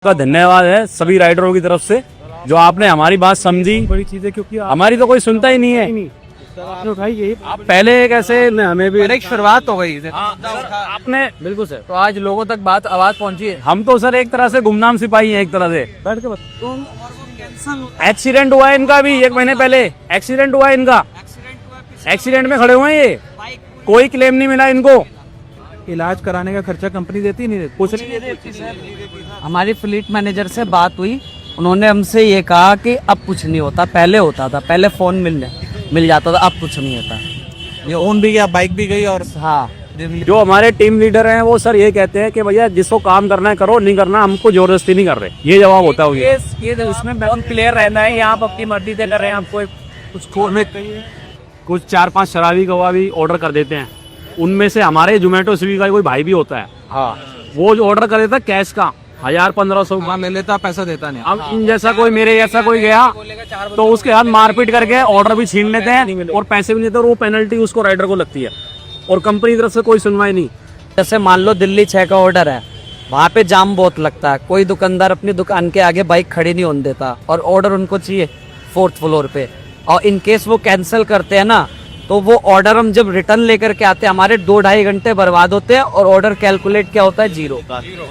का धन्यवाद है सभी राइडरों की तरफ से जो आपने हमारी बात समझी। बड़ी चीज है क्योंकि हमारी तो कोई सुनता ही नहीं है। तो भाई यही आप पहले कैसे हमें भी एक शुरुआत हो गई आपने बिल्कुल सर, तो आज लोगों तक बात आवाज पहुंची है। हम तो सर एक तरह से गुमनाम सिपाही हैं एक तरह से। बैठ के बता। एक्सीडेंट हुआ है इनका भी 1 महीने पहले, एक्सीडेंट हुआ है इनका। एक्सीडेंट में खड़े हुए हैं ये, कोई क्लेम नहीं मिला इनको। इलाज कराने का खर्चा कंपनी देती नहीं देती, कुछ नहीं देती। हमारी फ्लीट मैनेजर से बात हुई, उन्होंने हमसे ये कहा कि अब कुछ नहीं होता, पहले होता था, पहले फोन मिल जाता था, अब कुछ नहीं होता। ये ओन भी गया, बाइक भी गई। और हाँ, जो हमारे टीम लीडर हैं वो सर ये कहते हैं कि भैया जिसको काम करना है करो, नहीं करना हमको जबरदस्ती नहीं कर रहे। ये जवाब होता है। ये उसमें बहुत क्लियर रहना है, यहाँ आप अपनी मर्जी से कर रहे हैं। आपको कुछ 4-5 शराबी कबाबी ऑर्डर कर देते हैं, उनमें से हमारे जोमेटो स्विगी का कोई भाई भी होता है। हाँ, वो जो ऑर्डर कर देता है कैश का 1000-1500 ले लेता, पैसा देता नहीं। अब इन जैसा कोई मेरे जैसा कोई गया तो उसके हाथ मारपीट करके ऑर्डर भी छीन लेते हैं और पैसे भी नहीं देते, और वो पेनल्टी उसको राइडर को लगती है और कंपनी की तरफ से कोई सुनवाई नहीं। जैसे मान लो दिल्ली 6 का ऑर्डर है, वहाँ पे जाम बहुत लगता है, कोई दुकानदार अपनी दुकान के आगे बाइक खड़ी नहीं होने देता और ऑर्डर उनको चाहिए 4th फ्लोर पे, और इन केस वो कैंसिल करते हैं ना, तो वो ऑर्डर हम जब रिटर्न लेकर के आते हैं हमारे 2-2.5 घंटे बर्बाद होते हैं और ऑर्डर कैलकुलेट क्या होता है 0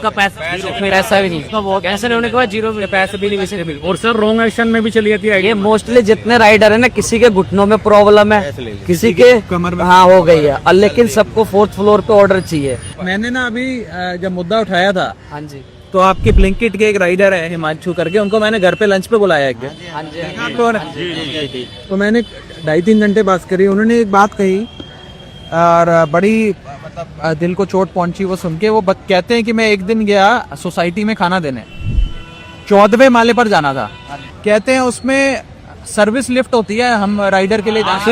का पैसा भी नहीं, कैंसिल होने के बाद 0 पैसे भी नहीं। और सर रॉन्ग एक्शन में भी चली जाती है। ये मोस्टली जितने राइडर है ना, किसी के घुटनों में प्रॉब्लम है, किसी के कमर में। हाँ हो गई है, और लेकिन सबको 4th फ्लोर पे ऑर्डर चाहिए। मैंने ना अभी जब मुद्दा उठाया था, हाँ जी, तो आपके ब्लिंकिट के एक राइडर है हिमांशु करके, उनको मैंने घर पे लंच पे बुलाया एक दिन। हाँ जी, तो मैंने 2.5-3 घंटे बात करी। उन्होंने एक बात कही और बड़ी मतलब दिल को चोट पहुंची वो सुन के। वो कहते हैं कि मैं एक दिन गया सोसाइटी में खाना देने, 14वें माले पर जाना था। कहते हैं उसमें सर्विस लिफ्ट होती है, हम राइडर के लिए कह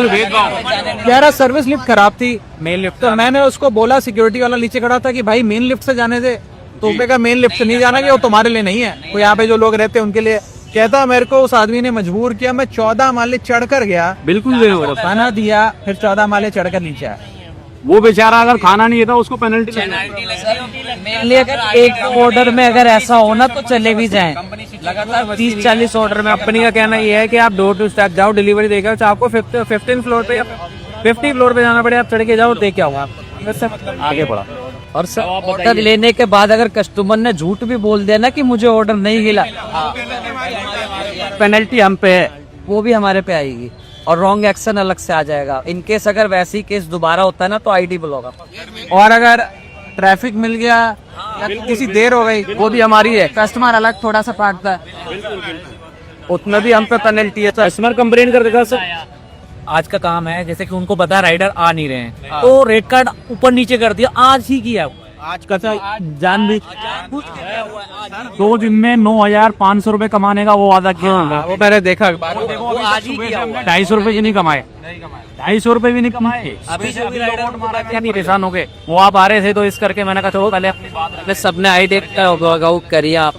रहा सर्विस लिफ्ट खराब थी, मेन लिफ्ट। तो मैंने उसको बोला, सिक्योरिटी वाला नीचे खड़ा था, कि भाई मेन लिफ्ट से जाने दे। तो उसने कहा मेन लिफ्ट से नहीं जाना, कि वो तुम्हारे लिए नहीं है, वो यहाँ पे जो लोग रहते हैं उनके लिए। कहता मेरे को उस आदमी ने मजबूर किया, मैं 14 माले चढ़कर गया, बिल्कुल खाना दिया, फिर 14 माले चढ़कर नीचे आया। वो बेचारा अगर खाना नहीं देता उसको पेनल्टी मेनली अगर एक ऑर्डर में अगर ऐसा हो ना तो चले भी जाएं, लगातार 30-40 ऑर्डर में। कंपनी का कहना ये है कि आप डोर टू स्टेप जाओ, डिलीवरी देकर, चाहे आपको 15 फ्लोर पे या 50 फ्लोर पे जाना पड़े, आप चढ़ के जाओ, दे के आओ, आगे बढ़ा। और सर ऑर्डर लेने के बाद अगर कस्टमर ने झूठ भी बोल दिया ना कि मुझे ऑर्डर नहीं मिला, पेनल्टी हम पे है, वो भी हमारे पे आएगी और रॉन्ग एक्शन अलग से आ जाएगा। इन केस अगर वैसी केस दोबारा होता है ना तो ID ब्लॉक। और अगर ट्रैफिक मिल गया या किसी देर हो गई, वो भी हमारी है, कस्टमर अलग थोड़ा सा काटता है, उतना भी हम पे पेनल्टी है। कस्टमर कंप्लेन कर देगा सर। आज का काम है, जैसे कि उनको पता है राइडर आ नहीं रहे हैं, तो रेट कार्ड ऊपर नीचे कर दिया, आज ही किया। आज का जान भी 2 दिन में 9,500 रुपए कमाने का वो वादा किया होगा। वो मैंने देखा। 250 रुपए की नहीं कमाए, 250 रुपए भी नहीं कमाए। अभी जो भी राइडर मारा क्या नहीं परेशान हो गए। वो आप आ रहे थे तो इस करके मैंने कहा चलो पहले सबने ID करिए, आप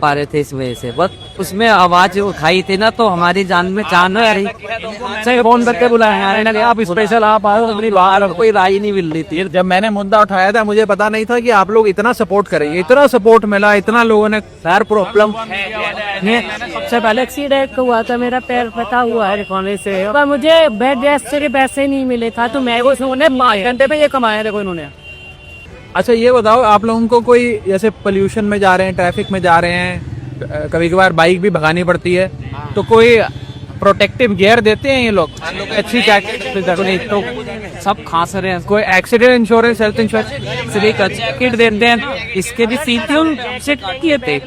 आ रहे थे इस वजह से, बस उसमें आवाज उठाई थी ना तो हमारी जान में जान आ रही। सही फोन करके बुलाया आप स्पेशल, आप आए अपनी बाहर, कोई राय नहीं मिल रही थी। जब मैंने मुद्दा उठाया था मुझे पता नहीं था कि आप लोग इतना सपोर्ट करेंगे, इतना सपोर्ट मिला, इतना लोगों ने खैर प्रॉब्लम। सबसे पहले एक्सीडेंट हुआ था, मेरा पैर फटा हुआ है कोने से, पर मुझे बेड रेस्ट से पैसे नहीं मिले था, तो मैं उन्होंने 5 घंटे में ये कमाया देखो इन्होंने। अच्छा ये बताओ, आप लोगों को कोई जैसे पोल्यूशन में जा रहे हैं, ट्रैफिक में जा रहे हैं, कभी कभार बाइक भी भगानी पड़ती है, तो कोई प्रोटेक्टिव गियर देते हैं ये लोग? अच्छी जैकेट तो सब खास रहे हैं। कोई accident insurance, health insurance kit देते हैं, इसके भी सीधे सेट किए थे।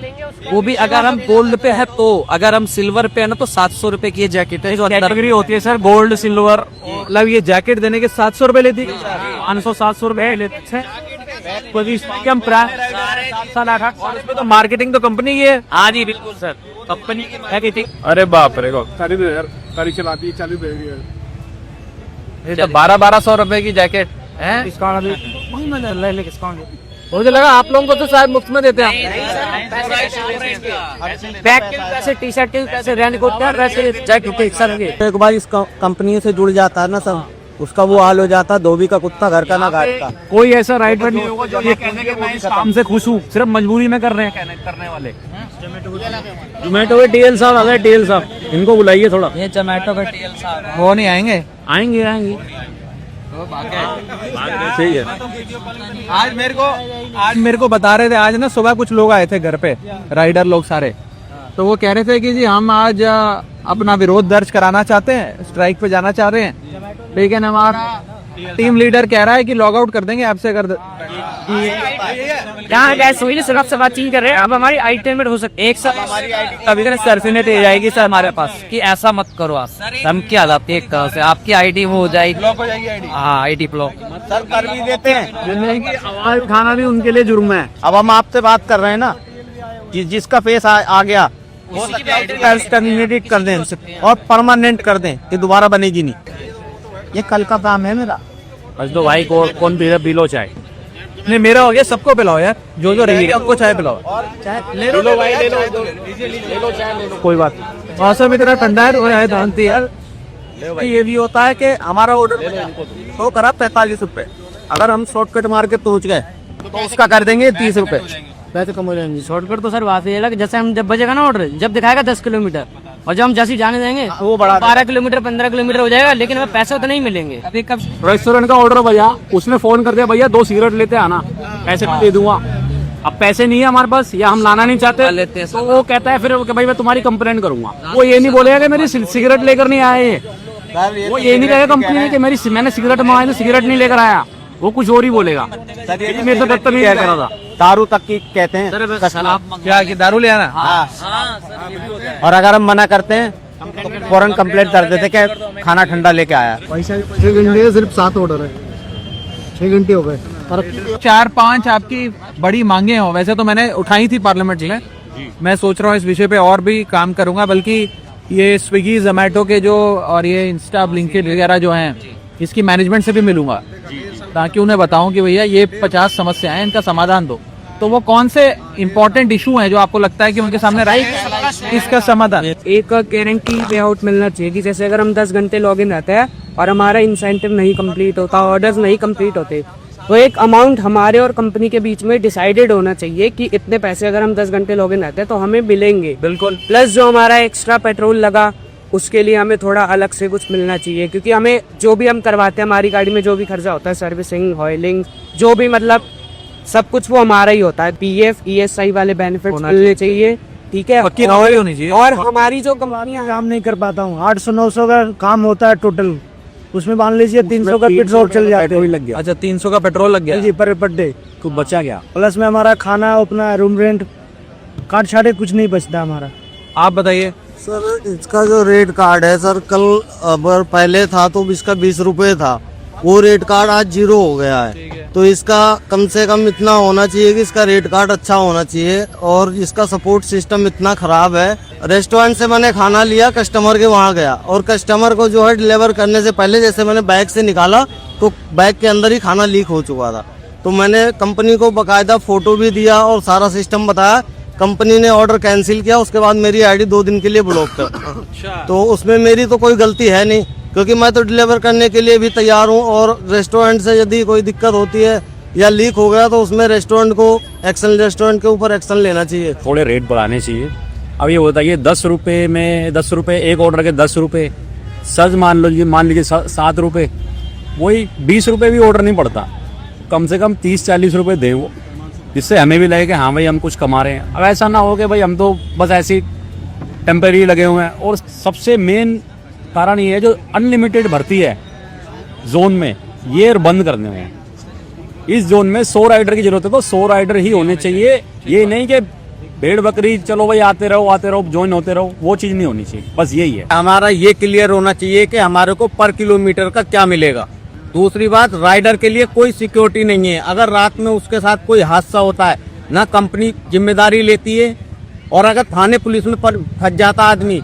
वो भी अगर हम गोल्ड पे है तो, अगर हम सिल्वर पे है ना तो 700 रुपए की जैकेट है। कैटेगरी होती है सर, गोल्ड, सिल्वर। मतलब ये जैकेट देने के 700 रुपए लेती, 500-700 रुपए लेते हैं। तो मार्केटिंग तो कंपनी की है। हाँ जी बिल्कुल सर, कंपनी की। अरे बाप रे, गाड़ी चलाती 1200 रुपए की जैकेट है। मुझे लगा आप लोगों को तो शायद मुफ्त में देते हैं। बैग के पैसे, टी-शर्ट के पैसे, रेनकोट के पैसे, जैकेट के सर। एक बार इस कंपनी से जुड़ जाता है ना सब, उसका वो हाल हो जाता, धोबी का कुत्ता घर का ना घाट का। कोई ऐसा राइडर नहीं होगा जो ये कहने के मैं इस काम से खुश हूँ, सिर्फ मजबूरी में कर रहे हैं करने वाले। जोमेटो के टीएल साहब आ गए, टीएल साहब इनको बुलाइए थोड़ा। ये जोमेटो का टीएल साहब वो नहीं आएंगे? आएंगे आएंगे, सही है। आज मेरे को बता रहे थे, आज ना सुबह कुछ लोग आए थे घर पे, राइडर लोग सारे, तो वो कह रहे थे कि जी हम आज अपना विरोध दर्ज कराना चाहते हैं, स्ट्राइक पे जाना चाह रहे हैं, लेकिन हमारा टीम लीडर कह रहा है कि लॉग आउट कर देंगे आपसे यहाँ गैस हुई सर, आपसे बातचीत कर रहे हैं। अब हमारी आइटम हो सकती एक साथ कभी सर्फिनेट दे जाएगी सर हमारे पास कि ऐसा मत करो आप, हम क्या लाते एक तरह से आपकी आईडी वो हो जाएगी, ब्लॉक हो जाएगी। हाँ आईडी ब्लॉक सर कर भी देते हैं, आवाज उठाना भी उनके लिए जुर्म है। अब हम आपसे बात कर रहे हैं ना कि जिसका फेस आ गया टर्मिनेट कर दें और परमानेंट कर दें कि दोबारा बनेगी नहीं। ये कल का काम है मेरा। बस दो भाई को कौन पी लो चाय। नहीं मेरा हो गया, सबको पिलाओ यार, जो रही सबको चाय पिलाओ। कोई बात मौसम इतना ठंडा है तो आए जानती यार। ये भी होता है कि हमारा ऑर्डर तो करा 45 रुपए, अगर हम शॉर्टकट मार के पहुंच गए तो उसका कर देंगे 30 रुपए। वैसे कम हो जाएंगे। शॉर्टकट तो सर बात ये है, जैसे हम जब बजेगा ना ऑर्डर, जब दिखाएगा 10 किलोमीटर और जब हम जैसे जाने देंगे वो बड़ा 12 किलोमीटर 15 किलोमीटर हो जाएगा, लेकिन हमें पैसे तो नहीं मिलेंगे। अभी कब रेस्टोरेंट का ऑर्डर भैया, उसने फोन कर दिया भैया 2 सिगरेट लेते आना, पैसे दे दूंगा। अब पैसे नहीं है हमारे पास या हम लाना नहीं चाहते, तो वो कहता है फिर कि भाई मैं तुम्हारी कंप्लेंट करूंगा। वो ये नहीं बोलेगा कि मेरी सिगरेट लेकर नहीं आए, वो ये नहीं कहेगा कंपनी ने कि मैंने सिगरेट मंगाई तो सिगरेट नहीं लेकर आया, वो कुछ और ही बोलेगा। मेरे से बदतमीजी क्या करा था, दारू तक की कहते हैं क्या कि दारू ले आना। और अगर हम मना करते हैं तो फौरन कंप्लेंट कर देते कि खाना ठंडा लेके आया। 6 घंटे सिर्फ 7 ऑर्डर है, 6 घंटे हो गए। 4-5 आपकी बड़ी मांगे हो, वैसे तो मैंने उठाई थी पार्लियामेंट में, मैं सोच रहा हूँ इस विषय पे और भी काम करूंगा, बल्कि ये स्विगी जोमेटो के जो और ये इंस्टा ब्लिंकिट वगैरह जो हैं, इसकी मैनेजमेंट से भी मिलूंगा ताकि उन्हें बताऊं कि भैया ये 50 समस्याएं हैं, इनका समाधान दो। तो वो कौन से इम्पोर्टेंट इशू हैं जो आपको लगता है कि उनके सामने राइट इसका समाधान? एक गारंटी पे आउट मिलना चाहिए कि जैसे अगर हम 10 घंटे लॉग इन रहते हैं और हमारा इंसेंटिव नहीं कंप्लीट होता, ऑर्डर्स नहीं कंप्लीट होते, तो एक अमाउंट हमारे और कंपनी के बीच में डिसाइडेड होना चाहिए कि इतने पैसे अगर हम 10 घंटे लॉग इन रहते हैं तो हमें मिलेंगे। बिल्कुल। प्लस जो हमारा एक्स्ट्रा पेट्रोल लगा उसके लिए हमें थोड़ा अलग से कुछ मिलना चाहिए, क्योंकि हमें जो भी हम करवाते हैं, हमारी गाड़ी में जो भी खर्चा होता है, सर्विसिंग, ऑयलिंग, जो भी मतलब सब कुछ वो हमारा ही होता है। PF ESI वाले बेनिफिट मिलने चाहिए, ठीक है। पक्की नौकरी होनी चाहिए। और हमारी जो कंपनियां काम नहीं कर पाता हूँ, 800-900 का काम होता है टोटल, उसमें मान लीजिए 300 का पेट्रोल चल जाता है। लग गया। अच्छा 300 का पेट्रोल लग गया जी पर डे, कुछ बचा क्या? प्लस में हमारा खाना, अपना रूम रेंट, काट छाटे कुछ नहीं बचता हमारा। आप बताइए। सर इसका जो रेट कार्ड है सर, कल पहले था तो इसका 20 रुपए था, वो रेट कार्ड आज 0 हो गया है। तो इसका कम से कम इतना होना चाहिए कि इसका रेट कार्ड अच्छा होना चाहिए, और इसका सपोर्ट सिस्टम इतना खराब है। रेस्टोरेंट से मैंने खाना लिया, कस्टमर के वहाँ गया और कस्टमर को जो है डिलीवर करने से पहले जैसे मैंने बैग से निकाला तो बैग के अंदर ही खाना लीक हो चुका था। तो मैंने कंपनी को बाकायदा फोटो भी दिया और सारा सिस्टम बताया। कंपनी ने ऑर्डर कैंसिल किया, उसके बाद मेरी आईडी 2 दिन के लिए ब्लॉक कर। तो उसमें मेरी तो कोई गलती है नहीं, क्योंकि मैं तो डिलीवर करने के लिए भी तैयार हूँ। और रेस्टोरेंट से यदि कोई दिक्कत होती है या लीक हो गया तो उसमें रेस्टोरेंट के ऊपर एक्शन लेना चाहिए। थोड़े रेट बढ़ाने चाहिए। अब ये होता है 10 रुपए में 10 रुपए, एक ऑर्डर के 10 रुपए, सच मान लीजिए 7 रुपए, वही 20 रुपए भी ऑर्डर नहीं पड़ता, कम से कम 30-40 रुपए दे वो, जिससे हमें भी लगे कि हाँ भाई हम कुछ कमा रहे हैं। अब ऐसा ना हो कि भाई हम तो बस ऐसे टेम्परेरी लगे हुए हैं। और सबसे मेन कारण ये है जो अनलिमिटेड भर्ती है जोन में, ये बंद करने में। इस जोन में 100 राइडर की जरूरत है तो 100 राइडर ही होने चाहिए, ये नहीं कि भेड़ बकरी चलो भाई आते रहो ज्वाइन होते रहो, वो चीज नहीं होनी चाहिए। बस यही है हमारा, ये क्लियर होना चाहिए कि हमारे को पर किलोमीटर का क्या मिलेगा। दूसरी बात, राइडर के लिए कोई सिक्योरिटी नहीं है। अगर रात में उसके साथ कोई हादसा होता है ना कंपनी जिम्मेदारी लेती है, और अगर थाने पुलिस में फंस जाता आदमी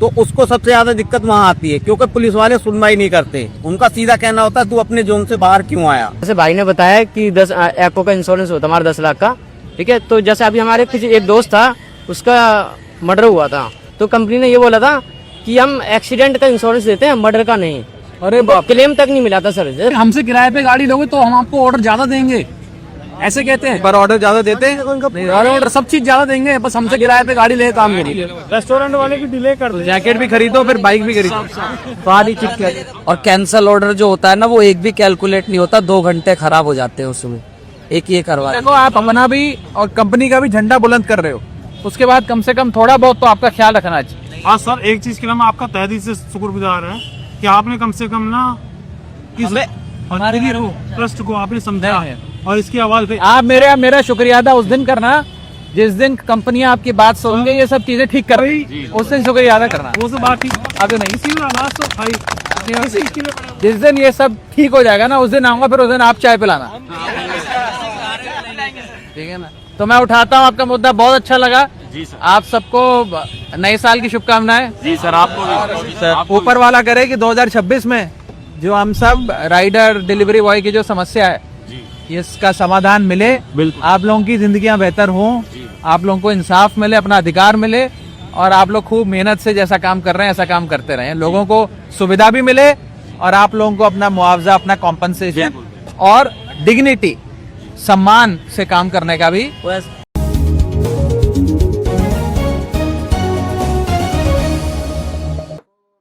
तो उसको सबसे ज्यादा दिक्कत वहाँ आती है, क्योंकि पुलिस वाले सुनवाई नहीं करते। उनका सीधा कहना होता है तू अपने जोन से बाहर क्यों आया। जैसे भाई ने बताया कि 10 एको का इंश्योरेंस होता है हमारा 10 लाख का, ठीक है। तो जैसे अभी हमारे कुछ एक दोस्त था, उसका मर्डर हुआ था, तो कंपनी ने ये बोला था कि हम एक्सीडेंट का इंश्योरेंस देते हैं, मर्डर का नहीं। अरे बाप, क्लेम तक नहीं मिला था सर इधर। हमसे किराए पे गाड़ी लोगे तो हम आपको ऑर्डर ज्यादा देंगे, ऐसे कहते हैं। पर ऑर्डर ज्यादा देते हैं। नहीं, ऑर्डर सब चीज ज्यादा देंगे, बस हमसे किराए पे गाड़ी ले काम करिए। रेस्टोरेंट वाले भी डिले कर देते। जैकेट भी खरीदो फिर बाइक भी खरीदो, सारी चीज। और कैंसल ऑर्डर जो होता है ना, वो एक भी कैलकुलेट नहीं होता, 2 घंटे खराब हो जाते हैं उसमें, एक ये करवा। देखो आप अपना भी और कंपनी का भी झंडा बुलंद कर रहे हो, उसके बाद कम से कम थोड़ा बहुत तो आपका ख्याल रखना चाहिए। हाँ सर, एक चीज के लिए मैं आपका तहे दिल से शुक्रगुजार है कि आपने कम से कम ना इस ट्रस्ट को आपने समझा है और इसकी आवाज पे आप मेरा शुक्रिया अदा उस दिन करना जिस दिन कंपनियां आपकी बात सुनेंगे, ये सब चीजें ठीक कर रही, उस दिन शुक्रिया अदा करना। वो सब बात ठीक अभी नहीं, इसी में आवाज तो भाई जिस दिन ये सब ठीक हो जाएगा ना, उस दिन आऊंगा, फिर उस दिन आप चाय पिलाना, ठीक है ना। तो मैं उठाता हूँ आपका मुद्दा, बहुत अच्छा लगा जी सर। आप सबको नए साल की शुभकामनाएं। जी सर, आपको ऊपर वाला करे कि 2026 में जो हम सब राइडर डिलीवरी बॉय की जो समस्या है इसका समाधान मिले, आप लोगों की जिंदगियां बेहतर हों, आप लोगों को इंसाफ मिले, अपना अधिकार मिले, और आप लोग खूब मेहनत से जैसा काम कर रहे हैं ऐसा काम करते रहें, लोगों को सुविधा भी मिले और आप लोगों को अपना मुआवजा, अपना कॉम्पनसेशन और डिग्निटी, सम्मान से काम करने का भी